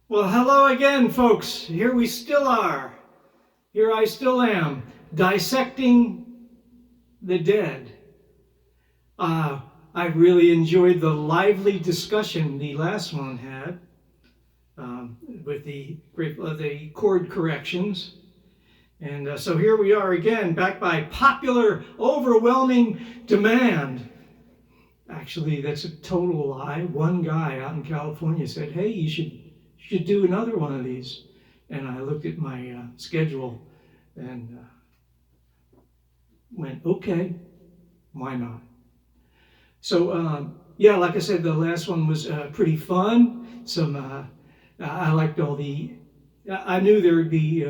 Well, hello again, folks. Here we still are. Here I still am, dissecting the dead. I really enjoyed the lively discussion the last one had with the chord corrections. And so here we are again, back by popular, overwhelming demand. Actually, that's a total lie. One guy out in California said, hey, you should do another one of these. And I looked at my schedule and went, okay, why not? So, yeah, like I said, the last one was pretty fun. I liked all I knew there would be,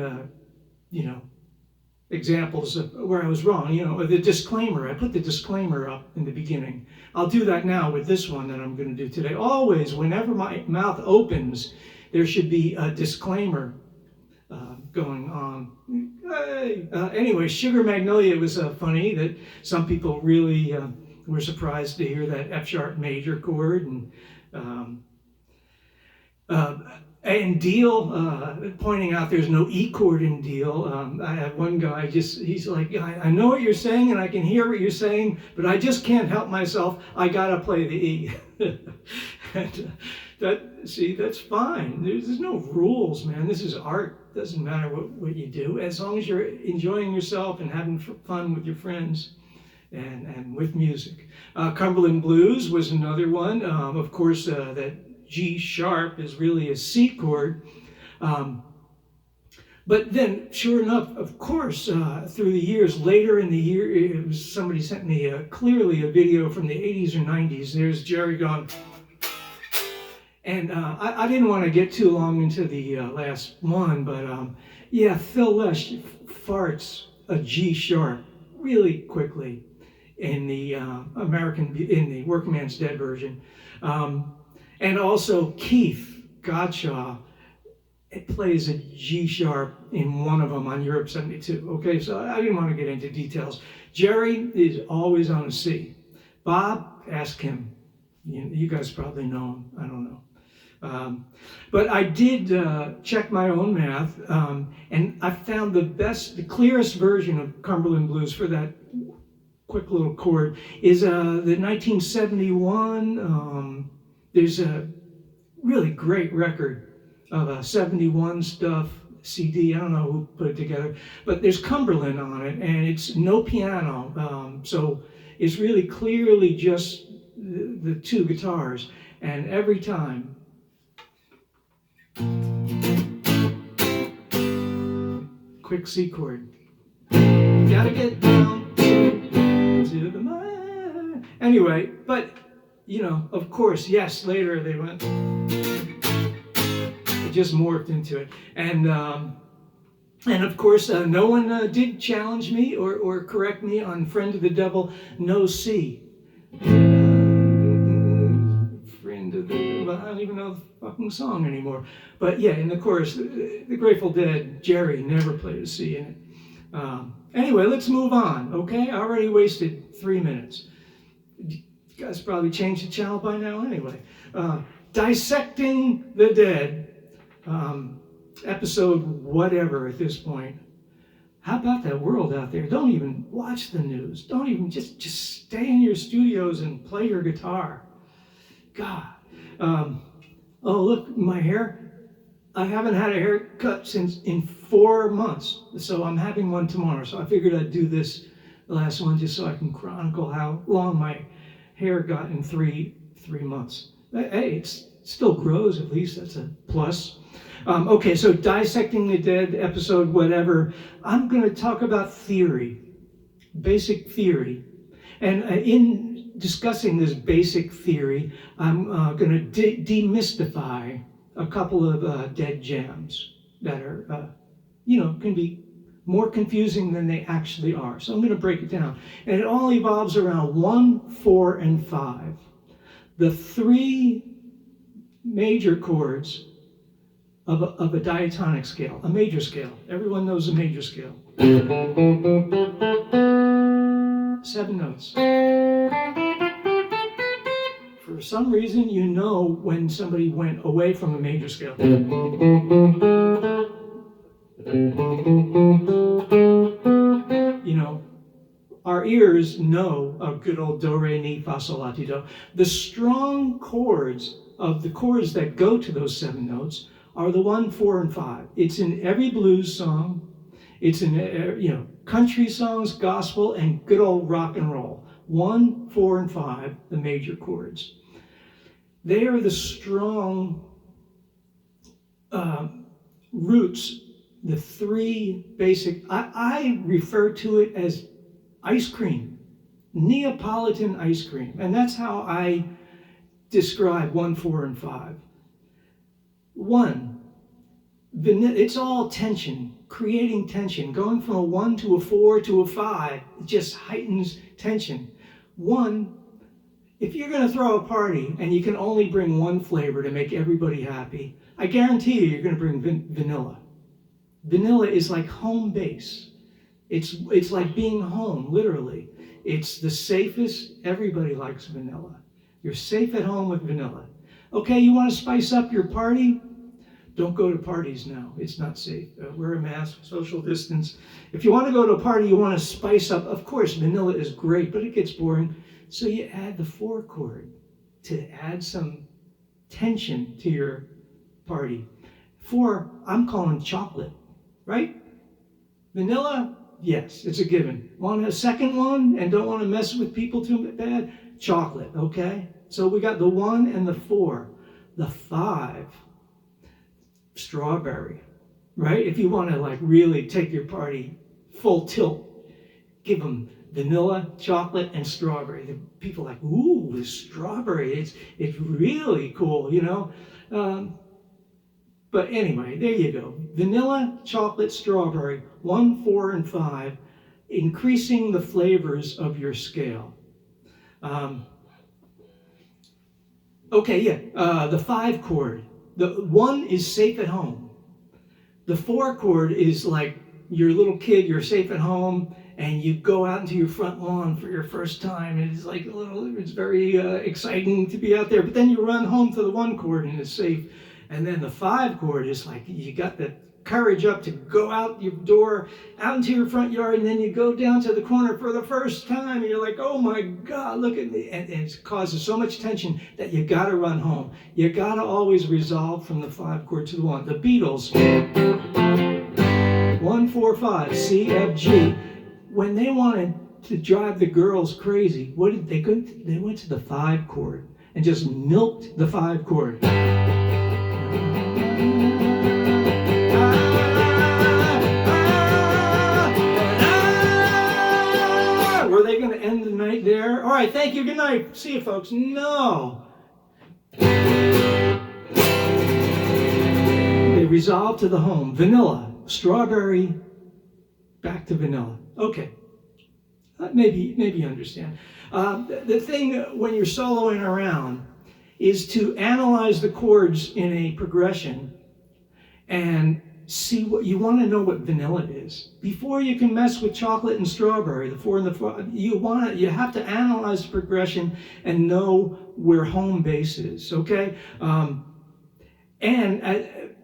examples of where I was wrong. The disclaimer, I put the disclaimer up in the beginning. I'll do that now with this one that I'm going to do today. Always, whenever my mouth opens, there should be a disclaimer going on. Anyway, Sugar Magnolia was funny that some people really were surprised to hear that F sharp major chord, and Deal, pointing out there's no E chord in Deal. I have one guy he's like, I know what you're saying and I can hear what you're saying, but I just can't help myself. I gotta play the E. And, that's fine. There's no rules, man. This is art. Doesn't matter what you do, as long as you're enjoying yourself and having fun with your friends and with music. Cumberland Blues was another one. Of course, that G sharp is really a C chord. But then, sure enough, of course, through the years, later in the year, somebody sent me clearly a video from the 80s or 90s. There's Jerry going. And I didn't want to get too long into the last one, but yeah, Phil Lesh farts a G sharp really quickly in the in the Workman's Dead version. And also Keith Godshaw, it plays a G sharp in one of them on Europe 72. Okay, so I didn't want to get into details. Jerry is always on a C. Bob, ask him. You guys probably know him. I don't know. But I did check my own math, and I found the clearest version of Cumberland Blues for that quick little chord is the 1971. There's a really great record of 71 stuff CD. I don't know who put it together, but there's Cumberland on it, and it's no piano. So it's really clearly just the two guitars, and every time. Quick C chord. Gotta get down to the mind. Anyway, but of course, yes, later they went. It just morphed into it. And of course, no one did challenge me or correct me on Friend of the Devil, no C. Friend of the I don't even know the fucking song anymore. But yeah, in the chorus, the Grateful Dead, Jerry never played a C in it. Anyway, let's move on, okay? I already wasted 3 minutes. You guys probably changed the channel by now anyway. Dissecting the Dead, episode whatever at this point. How about that world out there? Don't even watch the news. Don't even, just stay in your studios and play your guitar. God. Oh, look, my hair. I haven't had a haircut in 4 months, so I'm having one tomorrow. So I figured I'd do this last one just so I can chronicle how long my hair got in three months. Hey, it still grows, at least. That's a plus. Okay, so Dissecting the Dead, episode whatever. I'm going to talk about theory, basic theory. And in discussing this basic theory, I'm going to demystify a couple of dead jams that are, can be more confusing than they actually are. So I'm going to break it down. And it all evolves around 1, 4, and 5. The 3 major chords of a diatonic scale, a major scale. Everyone knows a major scale. 7 notes. For for some reason, you know when somebody went away from a major scale. You know, our ears know a good old do, re, mi, fa, sol, la, ti, do. The strong chords of the chords that go to those 7 notes are the 1, 4, and 5. It's in every blues song. It's in, country songs, gospel, and good old rock and roll. 1, 4, and 5, the major chords. They are the strong roots, the 3 basic. I refer to it as ice cream, Neapolitan ice cream. And that's how I describe 1, 4, and 5. 1, it's all tension, creating tension. Going from a 1 to a 4 to a 5 just heightens tension. 1, if you're going to throw a party and you can only bring 1 flavor to make everybody happy, I guarantee you're going to bring vanilla. Vanilla is like home base. It's like being home, literally. It's the safest. Everybody likes vanilla. You're safe at home with vanilla. Okay, you want to spice up your party? Don't go to parties now. It's not safe. Wear a mask, social distance. If you want to go to a party, you want to spice up. Of course, vanilla is great, but it gets boring. So you add the 4 chord to add some tension to your party. 4, I'm calling chocolate, right? Vanilla, yes, it's a given. Want a second one and don't want to mess with people too bad? Chocolate, okay? So we got the 1 and the 4. The 5, strawberry, right? If you want to like really take your party full tilt, give them vanilla, chocolate, and strawberry. The people are like, ooh, the strawberry, it's really cool, you know? But anyway, there you go. Vanilla, chocolate, strawberry, 1, 4, and 5, increasing the flavors of your scale. The 5 chord. The 1 is safe at home. The 4 chord is like your little kid, you're safe at home, and you go out into your front lawn for your first time, and it's like it's very exciting to be out there, but then you run home to the 1 chord and it's safe. And then the 5 chord is like you got the courage up to go out your door, out into your front yard, and then you go down to the corner for the first time, and you're like, oh my God, look at me. And it causes so much tension that you got to run home. You got to always resolve from the 5 chord to the 1. The Beatles, 1, 4, 5, C, F, G. When they wanted to drive the girls crazy, what did they go? They went to the 5 chord and just milked the 5 chord. Were they going to end the night there? All right, thank you, good night. See you, folks. No. They resolved to the home. Vanilla, strawberry, back to vanilla. Okay. Maybe you understand. The thing when you're soloing around is to analyze the chords in a progression and see what you want to know what vanilla is. Before you can mess with chocolate and strawberry, the 4 and the 5, you have to analyze the progression and know where home base is, okay? All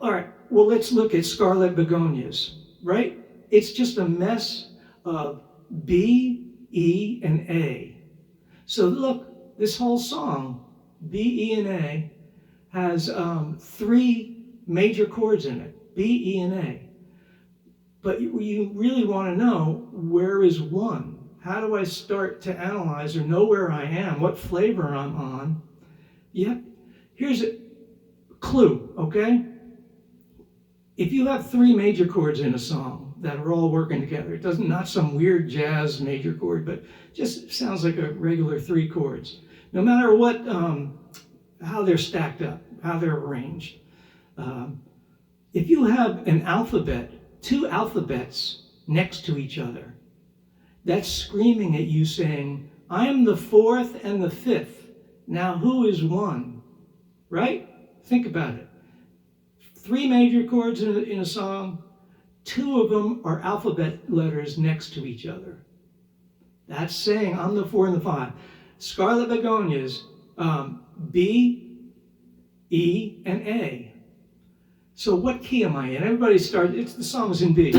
right, well, let's look at Scarlet Begonias, right? It's just a mess of B, E, and A. So look, this whole song, B, E, and A, has 3 major chords in it, B, E, and A. But you really want to know, where is 1? How do I start to analyze or know where I am, what flavor I'm on? Yep, here's a clue, okay? If you have 3 major chords in a song that are all working together, it doesn't, not some weird jazz major chord, but just sounds like a regular 3 chords. No matter what, how they're stacked up, how they're arranged. If you have an alphabet, 2 alphabets next to each other, that's screaming at you saying, I'm the 4th and the 5th. Now who is 1? Right? Think about it. 3 major chords in a song, 2 of them are alphabet letters next to each other. That's saying I'm the 4 and the 5. Scarlet Begonias B, E, and A. So what key am I in? Everybody the song is in B.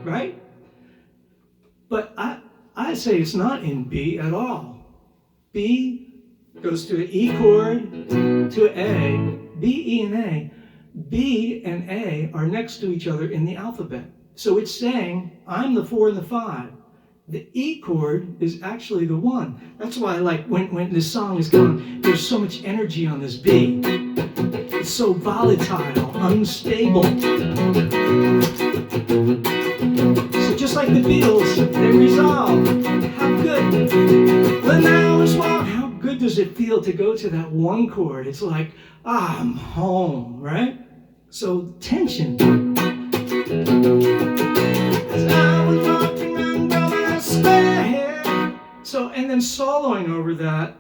Right? But I say it's not in B at all. B goes to an E chord, to an A, B, E, and A. B and A are next to each other in the alphabet. So it's saying, I'm the 4 and the 5. The E chord is actually the 1. That's why I like when this song is going, there's so much energy on this B. It's so volatile, unstable. So just like the Beatles, they resolve. How good. Well, now as well, how good does it feel to go to that 1 chord? It's like, I'm home, right? So tension. So, and then soloing over that.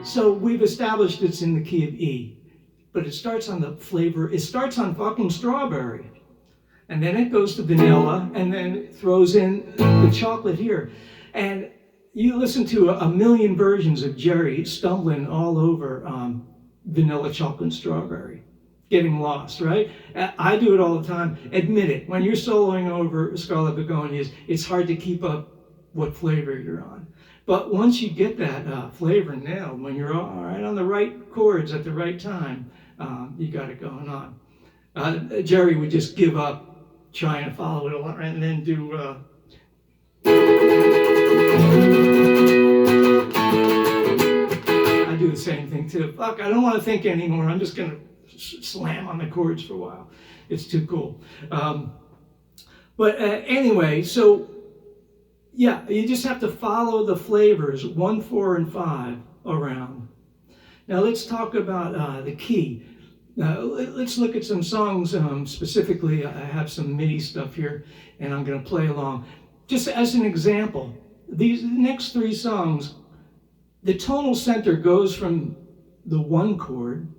So we've established it's in the key of E, but it starts on the flavor, it starts on fucking strawberry. And then it goes to vanilla, and then it throws in the chocolate here. And you listen to a million versions of Jerry stumbling all over vanilla, chocolate, and strawberry. Getting lost, right? I do it all the time. Admit it. When you're soloing over Scarlet Begonias, it's hard to keep up what flavor you're on. But once you get that flavor nailed, when you're all right on the right chords at the right time, you got it going on. Jerry would just give up trying to follow it along and then do... I do the same thing too. Fuck, I don't want to think anymore. I'm just going to slam on the chords for a while. It's too cool. Anyway, so yeah, you just have to follow the flavors 1, 4, and 5 around. Now let's talk about the key. Let's look at some songs specifically. I have some MIDI stuff here, and I'm going to play along. Just as an example, these next 3 songs, the tonal center goes from the 1 chord,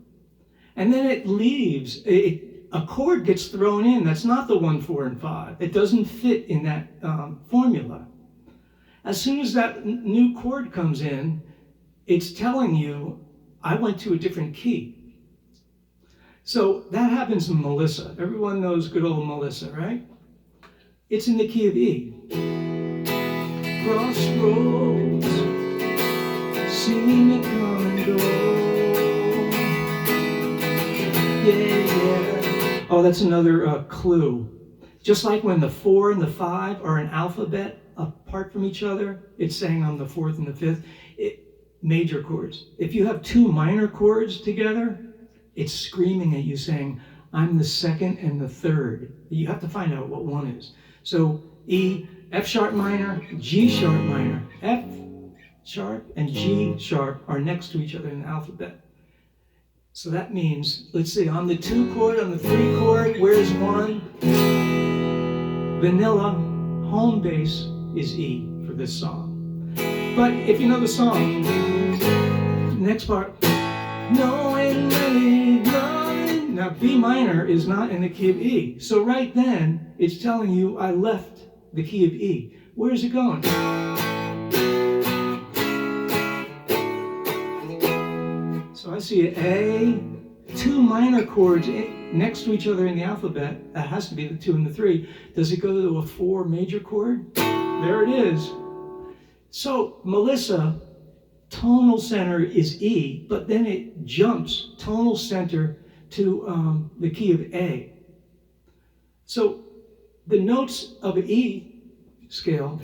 and then it leaves. A chord gets thrown in that's not the 1, 4, and 5. It doesn't fit in that formula. As soon as that new chord comes in, it's telling you, I went to a different key. So that happens in Melissa. Everyone knows good old Melissa, right? It's in the key of E. Crossroads, see me come and go. Yeah. Oh, that's another clue. Just like when the 4 and the 5 are an alphabet apart from each other, it's saying on the 4th and the 5th, major chords. If you have 2 minor chords together, it's screaming at you saying, I'm the 2nd and the 3rd. You have to find out what one is. So E, F sharp minor, G sharp minor. F sharp and G sharp are next to each other in the alphabet. So that means, let's see, on the 2 chord, on the 3 chord, where's 1? Vanilla, home base is E for this song. But if you know the song, next part, knowing, now B minor is not in the key of E. So right then, it's telling you I left the key of E. Where is it going? So I see an A, 2 minor chords next to each other in the alphabet. That has to be the 2 and the 3. Does it go to a 4 major chord? There it is. So Melissa, tonal center is E, but then it jumps tonal center to the key of A. So the notes of an E scale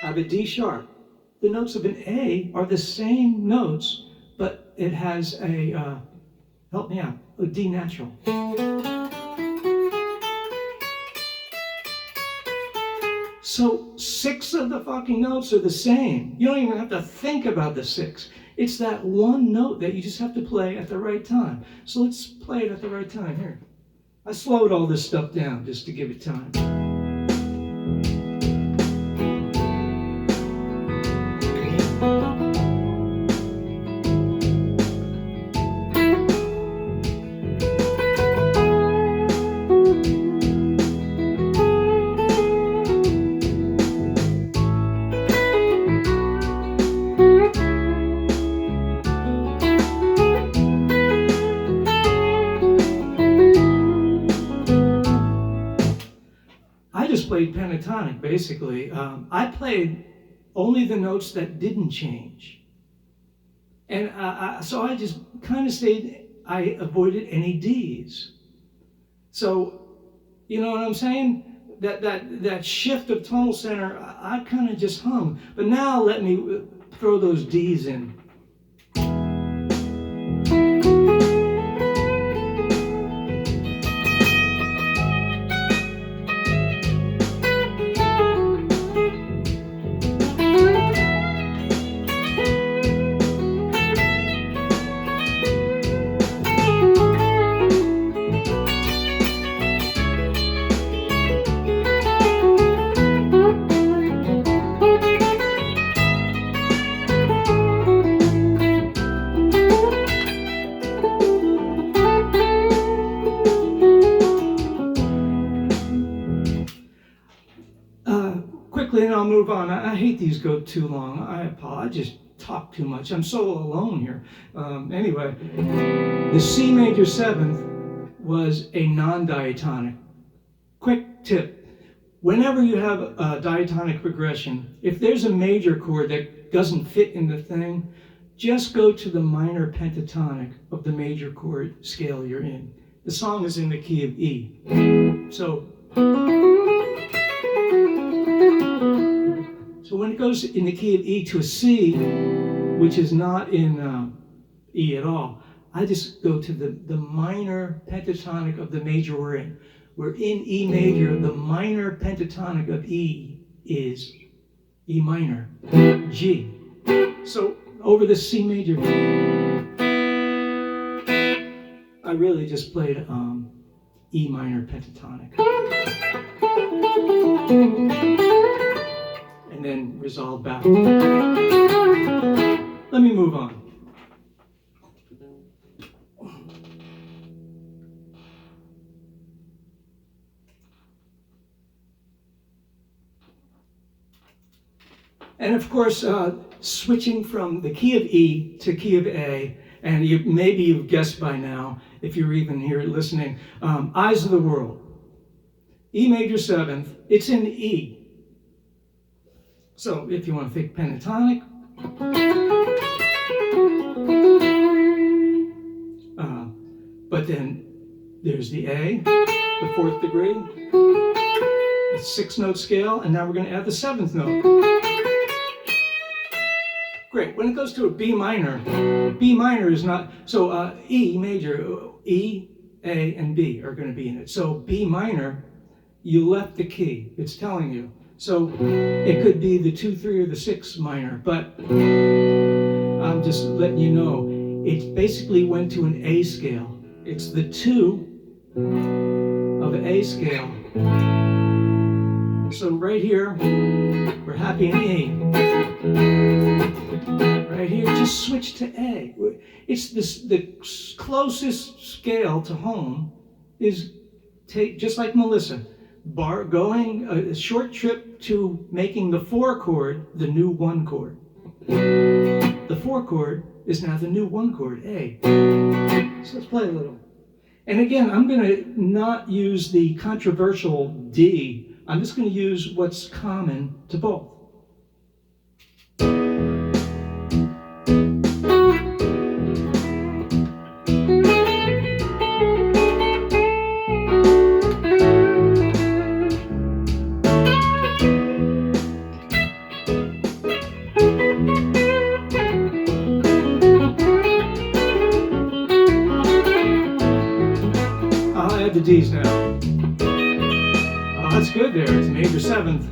have a D sharp. The notes of an A are the same notes, but it has a, help me out, a D natural. So 6 of the fucking notes are the same. You don't even have to think about the 6. It's that one note that you just have to play at the right time. So let's play it at the right time here. I slowed all this stuff down just to give it time. pentatonic, basically. I played only the notes that didn't change. And so I just kind of I avoided any Ds. So, you know what I'm saying? That shift of tonal center, I kind of just hung. But now let me throw those Ds in. And I'll move on. I hate these go too long. I apologize. I just talk too much. I'm so alone here. Anyway, the C major 7th was a non-diatonic. Quick tip. Whenever you have a diatonic progression, if there's a major chord that doesn't fit in the thing, just go to the minor pentatonic of the major chord scale you're in. The song is in the key of E. So when it goes in the key of E to a C, which is not in E at all, I just go to the minor pentatonic of the major we're in. We're in E major. The minor pentatonic of E is E minor, G. So over the C major, I really just played E minor pentatonic. And then resolve back. Let me move on. And of course, switching from the key of E to key of A, and maybe you've guessed by now, if you're even here listening, Eyes of the World. E major 7th, it's in E. So if you want to think pentatonic, but then there's the A, the 4th degree, the 6-note scale, and now we're going to add the 7th note. Great. When it goes to a B minor is not, so E major, E, A, and B are going to be in it. So B minor, you left the key. It's telling you. So it could be the 2, 3, or the 6 minor, but I'm just letting you know, it basically went to an A scale. It's the 2 of an A scale. So right here, we're happy in E. Right here, just switch to A. It's the closest scale to home is just like Melissa. Going a short trip to making the 4 chord the new 1 chord. The 4 chord is now the new 1 chord, A. So let's play a little. And again, I'm going to not use the controversial D. I'm just going to use what's common to both. The D's now. Oh, that's good there. It's major 7th.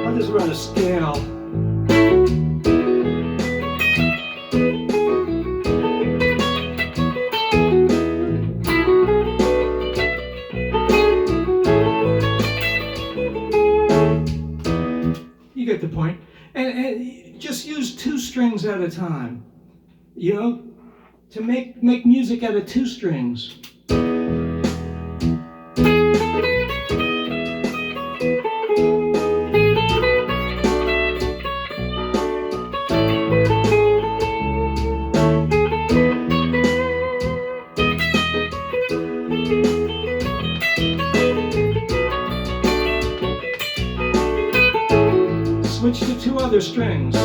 I'll just run a scale. The point, and just use 2 strings at a time, you know, to make music out of 2 strings. other strings.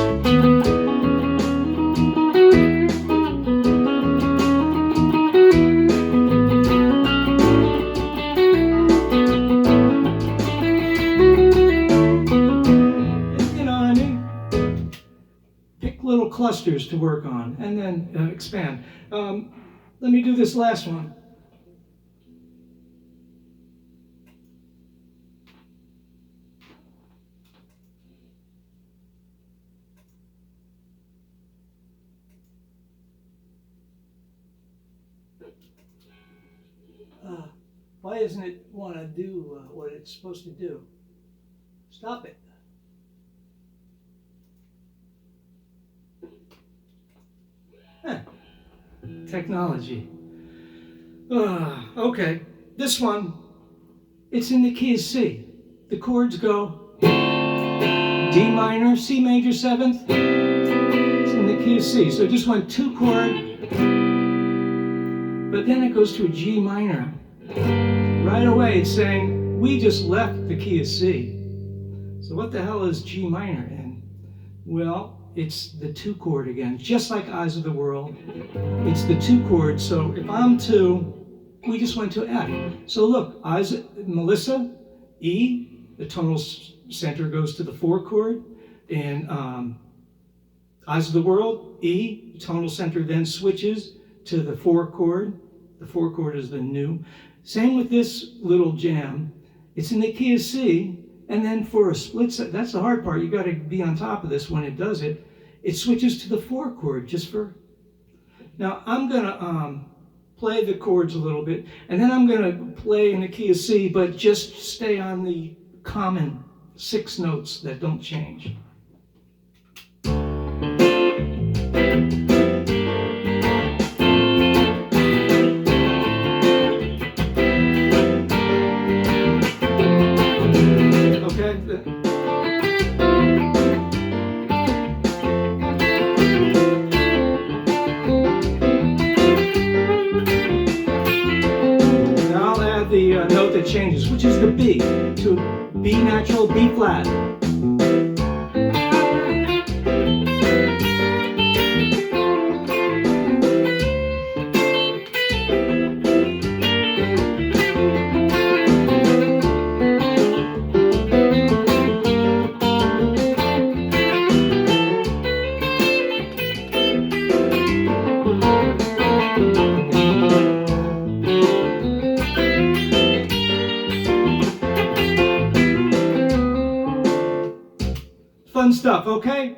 Little clusters to work on, and then expand. Let me do this last one. Why doesn't it want to do what it's supposed to do? Stop it. Technology. Okay, this one, it's in the key of C. The chords go D minor, C major 7th. It's in the key of C. So it just went 2 chord, but then it goes to a G minor. Right away it's saying, we just left the key of C. So what the hell is G minor in? Well, it's the 2 chord again, just like Eyes of the World. It's the 2 chord. So if I'm 2, we just went to F. So look, Melissa, E, the tonal center goes to the 4 chord. And Eyes of the World, E, tonal center then switches to the 4 chord. The 4 chord is the new. Same with this little jam. It's in the key of C. And then for a split set, that's the hard part. You got to be on top of this when it does it. It switches to the 4 chord just for. Now I'm gonna play the chords a little bit, and then I'm gonna play in the key of C, but just stay on the common 6 notes that don't change. Note that changes, which is the B, to B natural, B flat. Fun stuff, okay?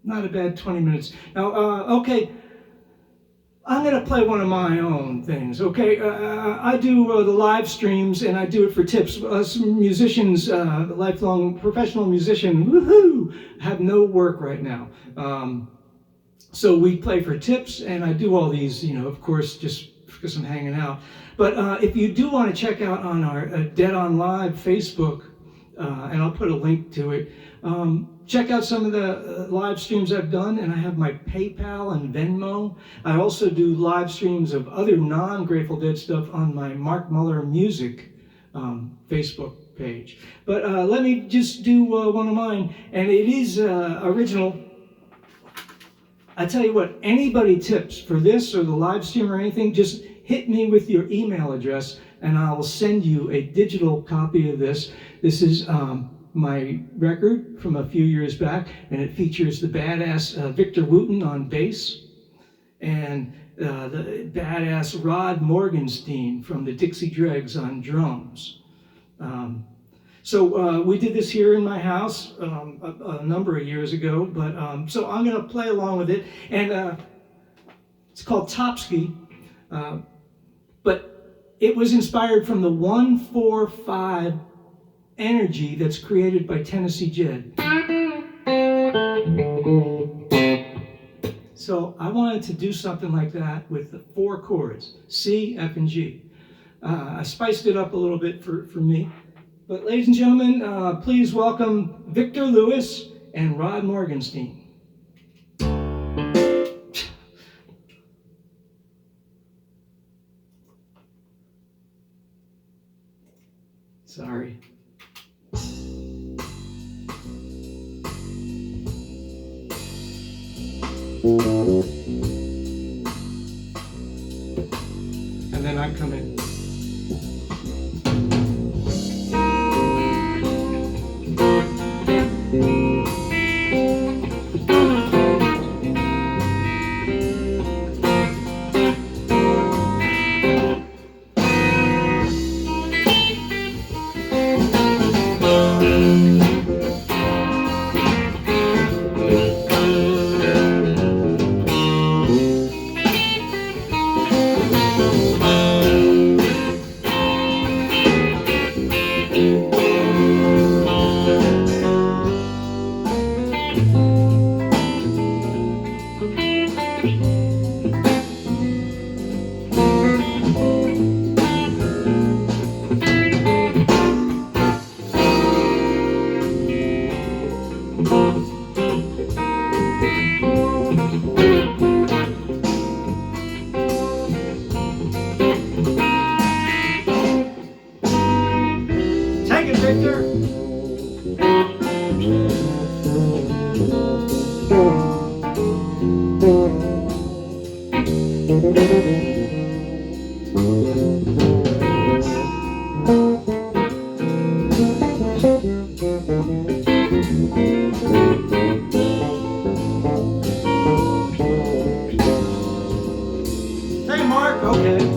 Not a bad 20 minutes. Now, okay, I'm going to play one of my own things, okay? I do the live streams, and I do it for tips. Some musicians, lifelong professional musician, woohoo, have no work right now. So we play for tips, and I do all these, of course, just because I'm hanging out. But if you do want to check out on our Dead on Live Facebook, and I'll put a link to it. Check out some of the live streams I've done, and I have my PayPal and Venmo. I also do live streams of other non-Grateful Dead stuff on my Marc Muller Music Facebook page. But let me just do one of mine, and it is original. I tell you what, anybody tips for this or the live stream or anything, just hit me with your email address, and I will send you a digital copy of this. This is my record from a few years back, and it features the badass Victor Wooten on bass, and the badass Rod Morgenstien from the Dixie Dregs on drums. So we did this here in my house a number of years ago, but so I'm going to play along with it, and it's called Topsky, but it was inspired from the 1-4-5 energy that's created by Tennessee Jed. So I wanted to do something like that with the 4 chords, C, F, and G. I spiced it up a little bit for me. But ladies and gentlemen, please welcome Victor Lewis and Rod Morgenstien. Sorry. Victor? Hey, Marc. Okay.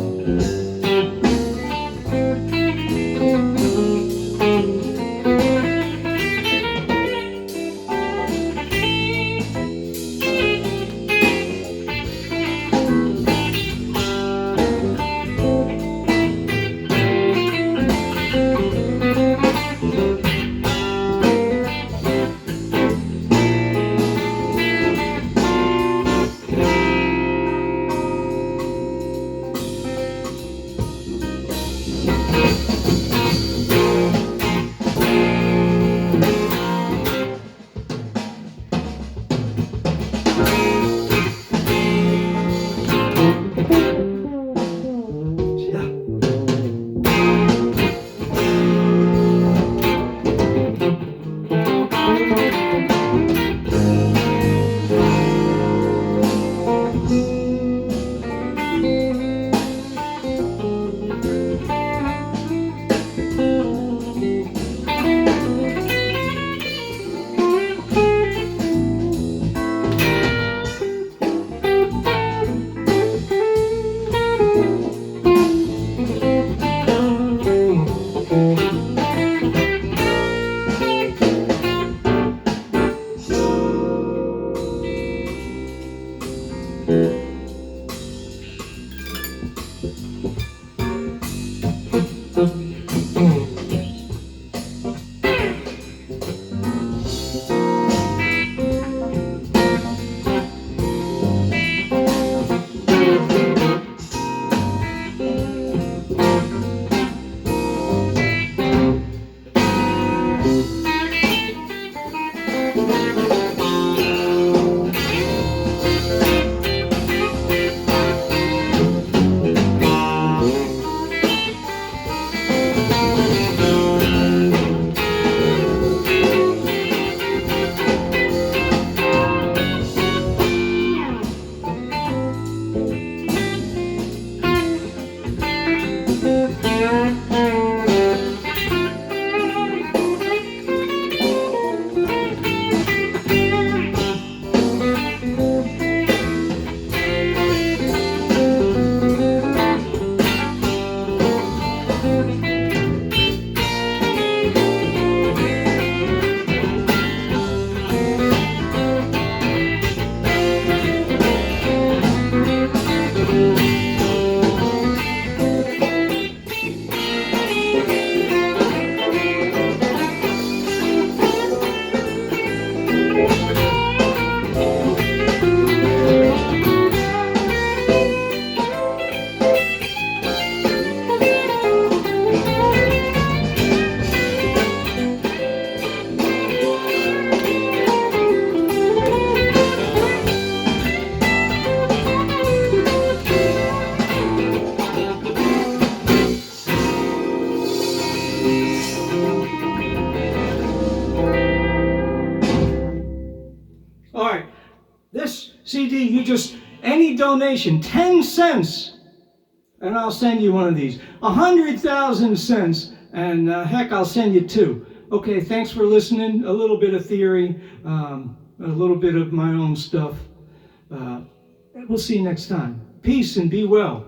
CD, you just, any donation, 10 cents, and I'll send you one of these. 100,000 cents, and heck, I'll send you two. Okay, thanks for listening. A little bit of theory, a little bit of my own stuff. We'll see you next time. Peace and be well.